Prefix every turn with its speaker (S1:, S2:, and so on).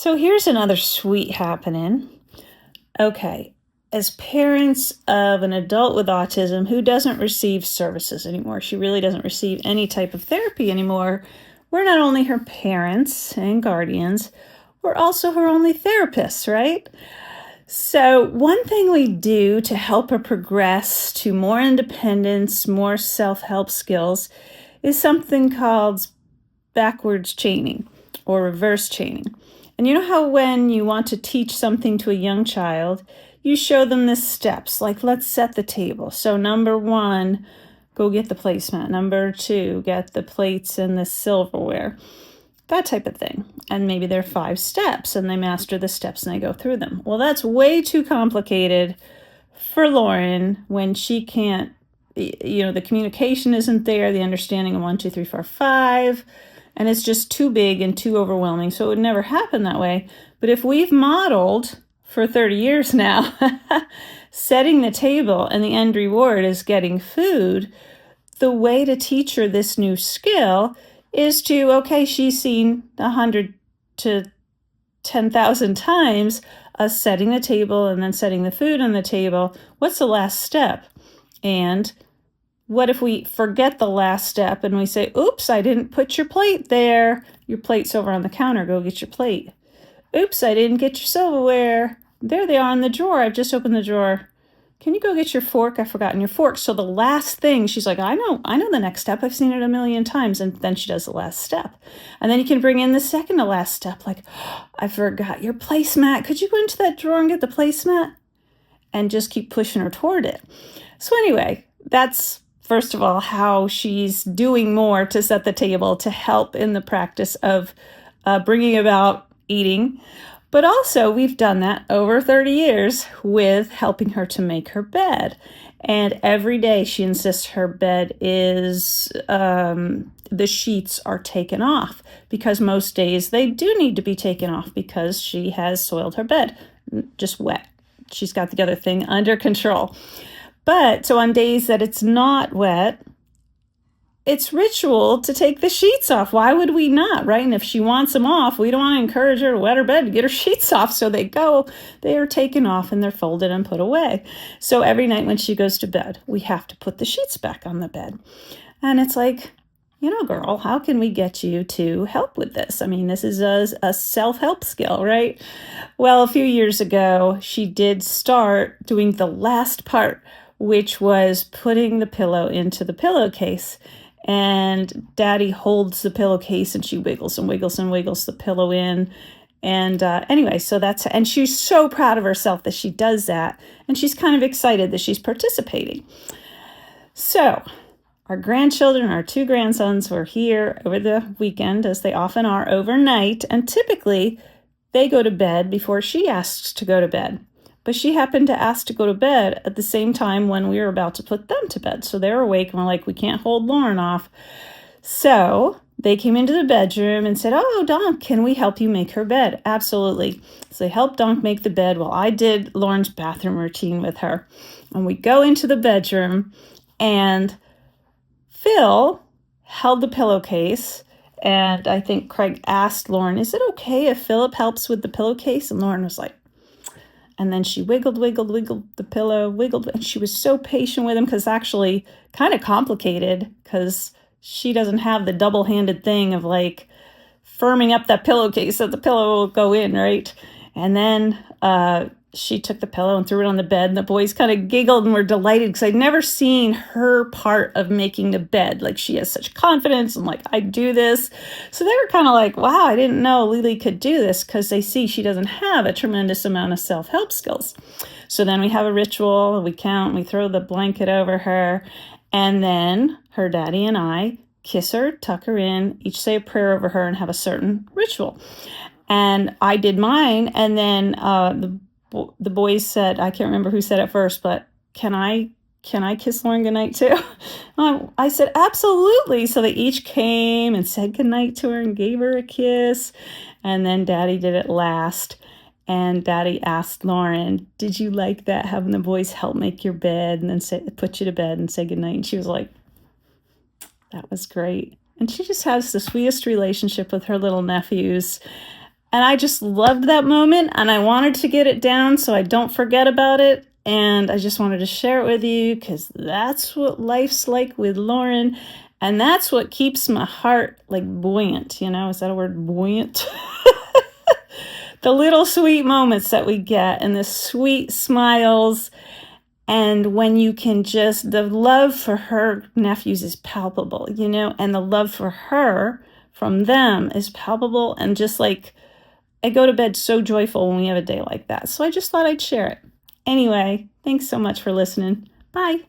S1: So here's another sweet happening. Okay, as parents of an adult with autism who doesn't receive services anymore, she really doesn't receive any type of therapy anymore. We're not only her parents and guardians, we're also her only therapists, right? So, one thing we do to help her progress to more independence, more self help skills is something called backwards chaining or reverse chaining. And you know how when you want to teach something to a young child, you show them the steps, like let's set the table. So number one, go get the placemat. Number two, get the plates and the silverware. That type of thing. And maybe there are 5 steps and they master the steps and they go through them. Well, that's way too complicated for Lauren when she can't, the communication isn't there, the understanding of 1, 2, 3, 4, 5. And it's just too big and too overwhelming. So it would never happen that way. But if we've modeled for 30 years now, setting the table and the end reward is getting food, the way to teach her this new skill is to, okay, she's seen 100 to 10,000 times us setting the table and then setting the food on the table. What's the last step? And what if we forget the last step and we say, oops, I didn't put your plate there. Your plate's over on the counter. Go get your plate. Oops, I didn't get your silverware. There they are in the drawer. I've just opened the drawer. Can you go get your fork? I've forgotten your fork. So the last thing, she's like, I know the next step. I've seen it a million times. And then she does the last step. And then you can bring in the second to last step. Like, I forgot your placemat. Could you go into that drawer and get the placemat? And just keep pushing her toward it. So anyway, that's first of all how she's doing more to set the table to help in the practice of bringing about eating. But also, we've done that over 30 years with helping her to make her bed. And every day she insists her bed is, the sheets are taken off because most days they do need to be taken off because she has soiled her bed, just wet. She's got the other thing under control. But so on days that it's not wet, it's ritual to take the sheets off. Why would we not, right? And if she wants them off, we don't want to encourage her to wet her bed to get her sheets off. So they are taken off and they're folded and put away. So every night when she goes to bed, we have to put the sheets back on the bed. And it's like, girl, how can we get you to help with this? I mean, this is a self-help skill, right? Well, a few years ago, she did start doing the last part, which was putting the pillow into the pillowcase. And Daddy holds the pillowcase and she wiggles and wiggles and wiggles the pillow in. And anyway, and she's so proud of herself that she does that. And she's kind of excited that she's participating. So our grandchildren, our 2 grandsons were here over the weekend, as they often are overnight. And typically they go to bed before she asks to go to bed. But she happened to ask to go to bed at the same time when we were about to put them to bed. So they were awake and we're like, we can't hold Lauren off. So they came into the bedroom and said, oh, Donk, can we help you make her bed? Absolutely. So they helped Donk make the bed while I did Lauren's bathroom routine with her. And we go into the bedroom and Phil held the pillowcase. And I think Craig asked Lauren, is it okay if Philip helps with the pillowcase? And Lauren was like, and then she wiggled the pillow, and she was so patient with him because actually kind of complicated because she doesn't have the double-handed thing of like firming up that pillowcase so the pillow will go in, right? And then she took the pillow and threw it on the bed, and the boys kind of giggled and were delighted because I'd never seen her part of making the bed. Like, she has such confidence and like, I do this. So they were kind of like, wow, I didn't know Lily could do this, because they see she doesn't have a tremendous amount of self-help skills. So then we have a ritual, we count, we throw the blanket over her, and then her daddy and I kiss her, tuck her in, each say a prayer over her, and have a certain ritual. And I did mine, and then the boys said, I can't remember who said it first, but can I kiss Lauren goodnight too? I said, absolutely. So they each came and said goodnight to her and gave her a kiss. And then Daddy did it last. And Daddy asked Lauren, did you like that, having the boys help make your bed and then put you to bed and say goodnight? And she was like, that was great. And she just has the sweetest relationship with her little nephews. And I just loved that moment, and I wanted to get it down so I don't forget about it. And I just wanted to share it with you because that's what life's like with Lauren. And that's what keeps my heart like buoyant. Is that a word, buoyant? The little sweet moments that we get and the sweet smiles. And when you can the love for her nephews is palpable, and the love for her from them is palpable. And just like, I go to bed so joyful when we have a day like that. So I just thought I'd share it. Anyway, thanks so much for listening. Bye.